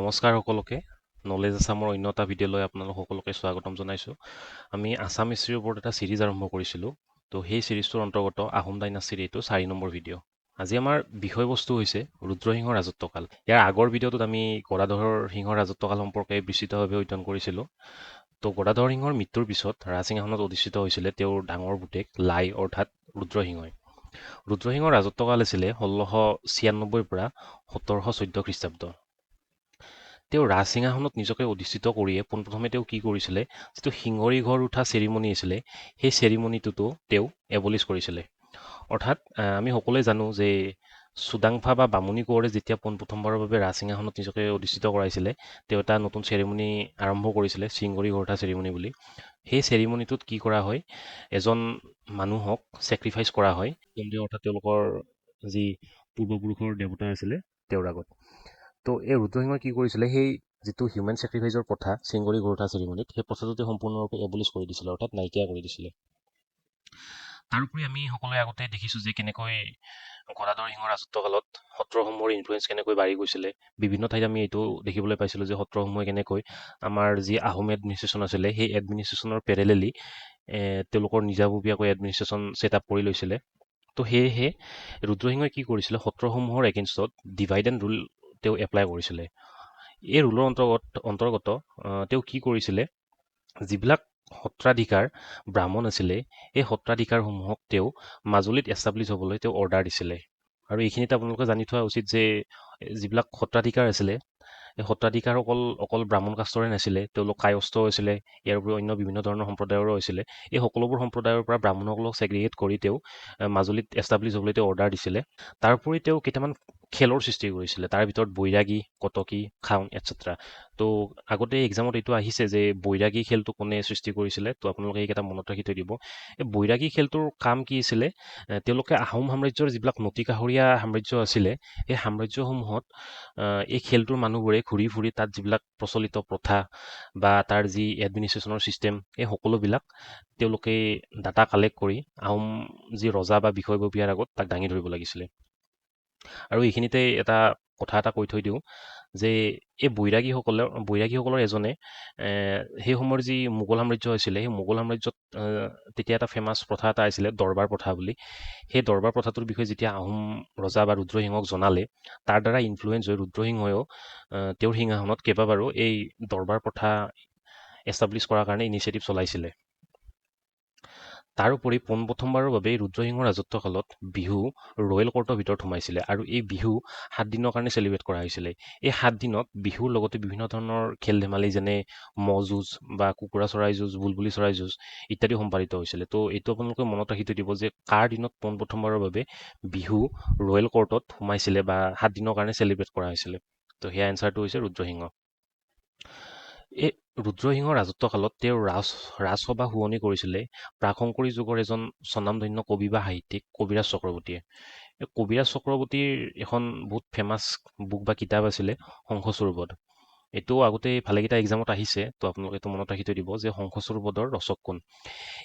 নমস্কাৰ সকলোকে নলেজ আছামৰ অন্য এটা ভিডিঅ'লৈ আপোনালোক সকলোকে স্বাগতম জনাইছোঁ। আমি আছাম হিষ্ট্ৰীৰ ওপৰত এটা চিৰিজ আৰম্ভ কৰিছিলোঁ। তো সেই চিৰিজটোৰ অন্তৰ্গত আহোম ডাইনাষ্টিৰ এইটো 4 নম্বৰ ভিডিঅ'। আজি আমাৰ বিষয়বস্তু হৈছে ৰুদ্ৰসিংহৰ ৰাজত্বকাল। ইয়াৰ আগৰ ভিডিঅ'টোত আমি গদাধৰ সিংহৰ ৰাজত্বকাল সম্পৰ্কে বিস্তৃতভাৱে অধ্যয়ন কৰিছিলোঁ। তো গদাধৰ সিংহৰ মৃত্যুৰ পিছত ৰাজসিংহাসনত অধিষ্ঠিত হৈছিলে তেওঁৰ ডাঙৰ পুতেক লাই অৰ্থাৎ ৰুদ্ৰসিংহই। ৰুদ্ৰসিংহৰ ৰাজত্বকাল আছিলে 1696 পৰা 1714 খ্ৰীষ্টাব্দ। তেওঁ ৰাজসিংহাসনত নিজকে অধিষ্ঠিত কৰিয়ে পোনপ্ৰথমে তেওঁ কি কৰিছিলে, যিটো শিঙৰি ঘৰ উঠা চেৰিমনী আছিলে সেই চেৰিমনীটোতো তেওঁ এবলিছ কৰিছিলে। অৰ্থাৎ আমি সকলোৱে জানো যে চুডাংফা বা বামুণী কোঁৱৰে যেতিয়া পোনপ্ৰথমবাৰৰ বাবে ৰাজসিংহাসনত নিজকে অধিষ্ঠিত কৰাইছিলে, তেওঁ এটা নতুন চেৰিমনী আৰম্ভ কৰিছিলে, শিঙৰি ঘৰ উঠা চেৰিমনী বুলি। সেই চেৰিমনীটোত কি কৰা হয়, এজন মানুহক ছেক্ৰিফাইচ কৰা হয়, অৰ্থাৎ তেওঁলোকৰ যি পূৰ্বপুৰুষৰ দেৱতা আছিলে তেওঁৰ আগত। তো এই ৰুদ্ৰসিংহই কি কৰিছিলে, সেই যিটো হিউমেন ছেক্ৰিফাইচৰ প্ৰথা চিংগৰি ঘৰঠা চেৰিমনীত, সেই প্ৰথাটোতে সম্পূৰ্ণৰূপে এবলিছ কৰি দিছিলে, অৰ্থাৎ নাইকিয়া কৰি দিছিলে। তাৰোপৰি আমি সকলোৱে আগতে দেখিছোঁ যে কেনেকৈ গদাধৰ সিংহৰ ৰাজত্বকালত সত্ৰসমূহৰ ইনফ্লুৱেঞ্চ কেনেকৈ বাঢ়ি গৈছিলে। বিভিন্ন ঠাইত আমি এইটো দেখিবলৈ পাইছিলোঁ যে সত্ৰসমূহে কেনেকৈ আমাৰ যি আহোম এডমিনিষ্ট্ৰেশ্যন আছিলে সেই এডমিনিষ্ট্ৰেশ্যনৰ পেৰেলেলি তেওঁলোকৰ নিজাববীয়াকৈ এডমিনিষ্ট্ৰেশ্যন ছেট আপ কৰি লৈছিলে। তো সেয়েহে ৰুদ্ৰসিংহই কি কৰিছিলে, সত্ৰসমূহৰ এগেইনষ্টত ডিভাইড এণ্ড ৰুল তেওঁ এপ্লাই কৰিছিলে। এই ৰুলৰ অন্তৰ্গত তেওঁ কি কৰিছিলে, যিবিলাক সত্ৰাধিকাৰ ব্ৰাহ্মণ আছিলে এই সত্ৰাধিকাৰসমূহক তেওঁ মাজুলীত এষ্টাব্লিছ হ'বলৈ তেওঁ অৰ্ডাৰ দিছিলে। আৰু এইখিনিতে আপোনালোকে জানি থোৱা উচিত যে যিবিলাক সত্ৰাধিকাৰ আছিলে এই সত্ৰাধিকাৰ অকল ব্ৰাহ্মণ কাষ্টৰে নাছিলে, তেওঁলোক কায়স্থ আছিলে, ইয়াৰ উপৰি অন্য বিভিন্ন ধৰণৰ সম্প্ৰদায়ৰো আছিলে। এই সকলোবোৰ সম্প্ৰদায়ৰ পৰা ব্ৰাহ্মণসকলক ছেগ্ৰিগেট কৰি তেওঁ মাজুলীত এষ্টাব্লিছ হ'বলৈ তেওঁ অৰ্ডাৰ দিছিলে। তাৰোপৰি তেওঁ কেইটামান খেলৰ সৃষ্টি কৰিছিলে, তাৰ ভিতৰত বৈৰাগী, কটকী, খাউন এটচেট্ৰা। তো আগতে এক্সামত এইটো আহিছে যে বৈৰাগী খেলটো কোনে সৃষ্টি কৰিছিলে, তো আপোনালোকে এইকেইটা মনত ৰাখি থৈ দিব। এই বৈৰাগী খেলটোৰ কাম কি আছিলে, তেওঁলোকে আহোম সাম্ৰাজ্যৰ যিবিলাক নতিকাষৰীয়া সাম্ৰাজ্য আছিলে সেই সাম্ৰাজ্যসমূহত এই খেলটোৰ মানুহবোৰে ঘূৰি ফুৰি তাত যিবিলাক প্ৰচলিত প্ৰথা বা তাৰ যি এডমিনিষ্ট্ৰেশ্যনৰ ছিষ্টেম এই সকলোবিলাক তেওঁলোকে ডাটা কালেক্ট কৰি আহোম যি ৰজা বা বিষয়ববীয়াৰ আগত তাক দাঙি ধৰিব লাগিছিলে। আৰু এইখিনিতে কথা এটা কৈ থৈ দিওঁ যে এই বৈৰাগীসকলৰ এজনে সেই সময়ৰ যি মোগল সাম্ৰাজ্য আছিলে সেই মোগল সাম্ৰাজ্যত তেতিয়া এটা ফেমাছ প্ৰথা এটা আছিলে, দৰবাৰ প্ৰথা বুলি। সেই দৰবাৰ প্ৰথাটোৰ বিষয়ে যেতিয়া আহোম ৰজা বা ৰুদ্ৰসিংহক জনালে, তাৰ দ্বাৰা ইনফ্লুৱেঞ্চ হৈ ৰুদ্ৰসিংহয়ো তেওঁৰ সিংহাসনত কেইবাবাৰো এই দৰবাৰ প্ৰথা এষ্টাব্লিছ কৰাৰ কাৰণে ইনিচিয়েটিভ চলাইছিলে। তাৰোপৰি পোনপ্ৰথমবাৰৰ বাবে ৰুদ্ৰসিংহৰ ৰাজত্বকালত বিহু ৰয়েল কোৰ্টৰ ভিতৰত সোমাইছিলে, আৰু এই বিহু 7 দিনৰ কাৰণে চেলিব্ৰেট কৰা হৈছিলে। এই 7 দিনত বিহুৰ লগতে বিভিন্ন ধৰণৰ খেল ধেমালি যেনে ম'হ যুঁজ বা কুকুৰা চৰাই যুঁজ, বুলবুলি চৰাই যুঁজ ইত্যাদি সম্পাদিত হৈছিলে। তো এইটো আপোনালোকে মনত ৰাখি থৈ দিব যে কাৰ দিনত পোনপ্ৰথমবাৰৰ বাবে বিহু ৰয়েল কোৰ্টত সোমাইছিলে বা 7 দিনৰ কাৰণে চেলিব্ৰেট কৰা হৈছিলে। তো সেয়া এনচাৰটো হৈছে ৰুদ্ৰসিংহ। এই ৰুদ্ৰসিংহৰ ৰাজত্বকালত তেওঁ ৰাজসভা শুৱনি কৰিছিলে প্ৰাকশংকৰী যুগৰ এজন স্বনামধন্য কবি বা সাহিত্যিক কবিৰাজ চক্ৰৱৰ্তীয়ে। এই কবিৰাজ চক্ৰৱৰ্তীৰ এখন বহুত ফেমাছ বুক বা কিতাপ আছিলে শংখচূড়বধ। এইটো আগতে ভালেকেইটা এক্সামত আহিছে, তো আপোনালোকে এইটো মনত ৰাখি থৈ দিব যে শংখচূড়বধৰ ৰচক কোন।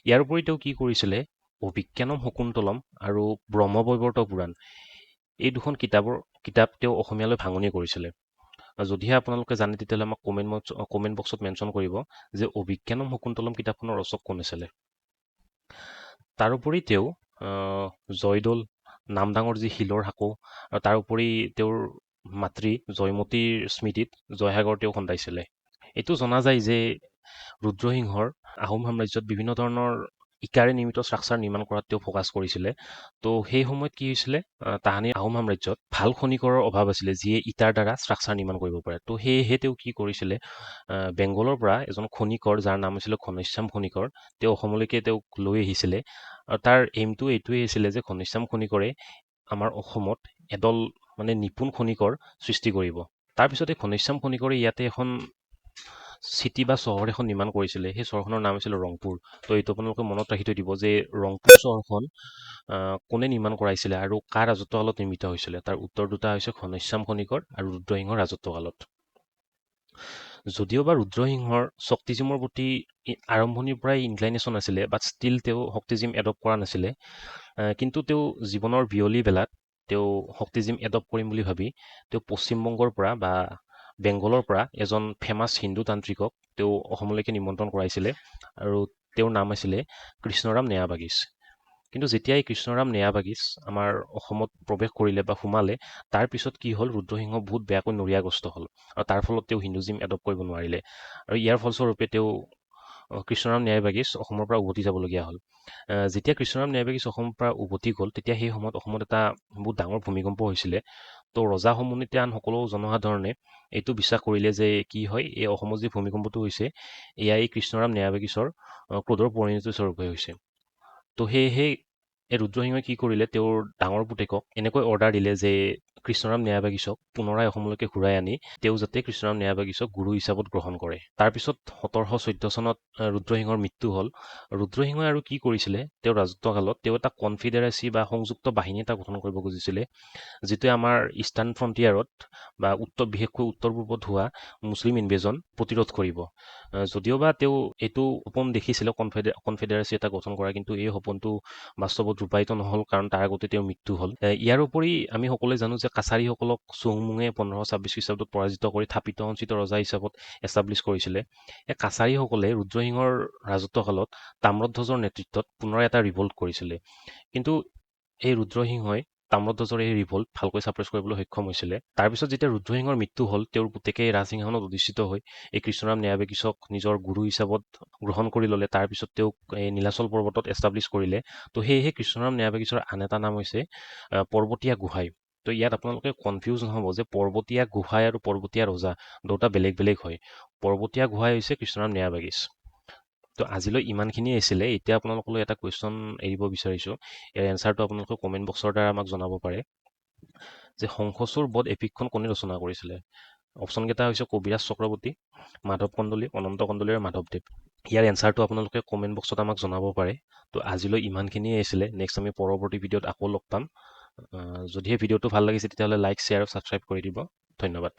ইয়াৰ উপৰি তেওঁ কি কৰিছিলে, অভিজ্ঞানম শকুন্তলম আৰু ব্ৰহ্মবৈৱৰ্ত পুৰাণ এই দুখন কিতাপ তেওঁ অসমীয়ালৈ ভাঙনি কৰিছিলে। যদিহে আপোনালোকে জানে তেতিয়াহ'লে আমাক কমেণ্ট বক্সত মেনশ্যন কৰিব যে অভিজ্ঞানম শকুন্তলম কিতাপখনৰ ৰচক কোন আছিলে। তাৰোপৰি তেওঁ জয়দৌল, নামদাঙৰ যি শিলৰ সাঁকো, আৰু তাৰোপৰি তেওঁৰ মাতৃ জয়মতীৰ স্মৃতিত জয়সাগৰ তেওঁ খন্দাইছিলে। এইটো জনা যায় যে ৰুদ্ৰসিংহৰ আহোম সাম্ৰাজ্যত বিভিন্ন ধৰণৰ ইটাৰে নিৰ্মিত ষ্ট্ৰাকচাৰ নিৰ্মাণ কৰাত তেওঁ ফ'কাছ কৰিছিলে। তো সেই সময়ত কি হৈছিলে, তাহানিৰ আহোম সাম্ৰাজ্যত ভাল খনিকৰৰ অভাৱ আছিলে যিয়ে ইটাৰ দ্বাৰা ষ্ট্ৰাকচাৰ নিৰ্মাণ কৰিব পাৰে। তো সেয়েহে তেওঁ কি কৰিছিলে, বেংগলৰ পৰা এজন খনিকৰ যাৰ নাম আছিলে ঘনশ্যাম খনিকৰ, তেওঁ অসমলৈকে তেওঁক লৈ আহিছিলে। আৰু তাৰ এইমটো এইটোৱেই আছিলে যে ঘনশ্যাম খনিকৰে আমাৰ অসমত এদল নিপুণ খনিকৰ সৃষ্টি কৰিব। তাৰপিছতে ঘনশ্যাম খনিকৰে ইয়াতে এখন চিটি বা চহৰ এখন নিৰ্মাণ কৰিছিলে, সেই চহৰখনৰ নাম আছিল ৰংপুৰ। তো এইটো আপোনালোকে মনত ৰাখি থৈ দিব যে ৰংপুৰ চহৰখন কোনে নিৰ্মাণ কৰাইছিলে আৰু কাৰ ৰাজত্বকালত নিৰ্মিত হৈছিলে। তাৰ উত্তৰ দুটা হৈছে ঘনশ্যাম খনিকৰ আৰু ৰুদ্ৰসিংহৰ ৰাজত্বকালত। যদিও বা ৰুদ্ৰসিংহৰ শক্তিজিমৰ প্ৰতি আৰম্ভণিৰ পৰাই ইনক্লাইনেশ্যন আছিলে, বাট ষ্টিল তেওঁ শক্তিজিম এডপ্ট কৰা নাছিলে, কিন্তু তেওঁ জীৱনৰ বিয়লি বেলাত তেওঁ শক্তিজিম এডপ্ট কৰিম বুলি ভাবি তেওঁ পশ্চিমবংগৰ পৰা বা বেংগলৰ পৰা এজন ফেমাছ হিন্দু তান্ত্ৰিকক তেওঁ অসমলৈকে নিমন্ত্ৰণ কৰাইছিলে আৰু তেওঁৰ নাম আছিলে কৃষ্ণৰাম নেয়াবাগিছ। কিন্তু যেতিয়া এই কৃষ্ণৰাম নেয়াবাগিছ আমাৰ অসমত প্ৰৱেশ কৰিলে বা সোমালে, তাৰ পিছত কি হ'ল, ৰুদ্ৰসিংহ বহুত বেয়াকৈ নৰিয়াগ্ৰস্ত হ'ল আৰু তাৰ ফলত তেওঁ হিন্দুজিম এডপ্ট কৰিব নোৱাৰিলে আৰু ইয়াৰ ফলস্বৰূপে তেওঁ কৃষ্ণৰাম ন্যায়বাগীশ অসমৰ পৰা উভতি যাবলগীয়া হ'ল। যেতিয়া কৃষ্ণৰাম ন্যায়বাগীশ অসমৰ পৰা উভতি গ'ল, তেতিয়া সেই সময়ত অসমত এটা বহুত ডাঙৰ ভূমিকম্প হৈছিলে। তো ৰজা সমন্বিতে আন সকলো জনসাধাৰণে এইটো বিশ্বাস কৰিলে যে কি হয়, এই অসমত যি ভূমিকম্পটো হৈছে এয়া এই কৃষ্ণৰাম ন্যায়বাগীশৰ ক্ৰোধৰ পৰিণতি স্বৰূপে হৈছে। তো সেয়েহে এই ৰুদ্ৰসিংহই কি কৰিলে, তেওঁৰ ডাঙৰ পুতেকক এনেকৈ অৰ্ডাৰ দিলে যে কৃষ্ণৰাম ন্যায়বাগীশক পুনৰাই অসমলৈকে ঘূৰাই আনি তেওঁ যাতে কৃষ্ণৰাম ন্যায়বাগীশক গুৰু হিচাপত গ্ৰহণ কৰে। তাৰপিছত 1714 চনত ৰুদ্ৰসিংহৰ মৃত্যু হ'ল। ৰুদ্ৰসিংহই আৰু কি কৰিছিলে, তেওঁৰ ৰাজত্বকালত তেওঁ এটা কনফিডাৰেচি বা সংযুক্ত বাহিনী এটা গঠন কৰিব খুজিছিলে, যিটোৱে আমাৰ ইষ্টাৰ্ণ ফ্ৰণ্টিয়াৰত বা বিশেষকৈ উত্তৰ পূৰ্বত হোৱা মুছলিম ইনভেজন প্ৰতিৰোধ কৰিব। যদিওবা তেওঁ এইটো সপোন দেখিছিলে কনফেডাৰেচি এটা গঠন কৰা, কিন্তু এই সপোনটো বাস্তৱত ৰূপায়িত নহ'ল, কাৰণ তাৰ আগতে তেওঁৰ মৃত্যু হ'ল। ইয়াৰ উপৰি আমি সকলোৱে জানো যে কাছাৰীসকলক চুহুংমুঙে 1526 খ্ৰীষ্টাব্দত পৰাজিত কৰি থাপিত সঞ্চিত ৰজা হিচাপত এষ্টাব্লিছ কৰিছিলে। এই কাছাৰীসকলে ৰুদ্ৰসিংহৰ ৰাজত্বকালত তাম্ৰধ্বজৰ নেতৃত্বত পুনৰ এটা ৰিভল্ট কৰিছিলে, কিন্তু এই ৰুদ্ৰসিংহই তাম্ৰধ্বজৰ এই ৰিভল্ট ভালকৈ ছাপ্ৰেছ কৰিবলৈ সক্ষম হৈছিলে। তাৰপিছত যেতিয়া ৰুদ্ৰসিংহৰ মৃত্যু হ'ল, তেওঁৰ পুতেকে ৰাজসিংহাসনত অধিষ্ঠিত হৈ এই কৃষ্ণৰাম ন্যায়বাগীশক নিজৰ গুৰু হিচাপত গ্ৰহণ কৰি ল'লে। তাৰপিছত তেওঁক এই নীলাচল পৰ্বতত এষ্টাব্লিছ কৰিলে। তো সেয়েহে কৃষ্ণৰাম ন্যায়বাগীশৰ আন এটা নাম হৈছে পৰ্বতীয়া গোহাঁই। তো ইয়াত আপোনালোকে কনফিউজ নহ'ব যে পৰ্বতীয়া গোহাঁই আৰু পৰ্বতীয়া ৰজা দুটা বেলেগ বেলেগ হয়। পৰ্বতীয়া গোহাঁই হৈছে কৃষ্ণৰাম ন্যায়বাগীশ। তো আজিলৈ ইমানখিনিয়ে আছিলে। এতিয়া আপোনালোকলৈ এটা কুৱেশ্যন এৰিব বিচাৰিছোঁ। ইয়াৰ এনচাৰটো আপোনালোকে কমেণ্ট বক্সৰ দ্বাৰা আমাক জনাব পাৰে যে শংখচূড় বধ এপিকখন কোনে ৰচনা কৰিছিলে। অপশ্যনকেইটা হৈছে কবিৰাজ চক্ৰৱৰ্তী, মাধৱ কন্দলী, অনন্ত কন্দলী আৰু মাধৱদেৱ। ইয়াৰ এনচাৰটো আপোনালোকে কমেণ্ট বক্সত আমাক জনাব পাৰে। তো আজিলৈ ইমানখিনিয়ে আছিলে। নেক্সট আমি পৰৱৰ্তী ভিডিঅ'ত আকৌ লগ পাম। যদিহে ভিডিঅ'টো ভাল লাগিছে তেতিয়াহ'লে লাইক, শ্বেয়াৰ আৰু ছাবস্ক্ৰাইব কৰি দিব। ধন্যবাদ।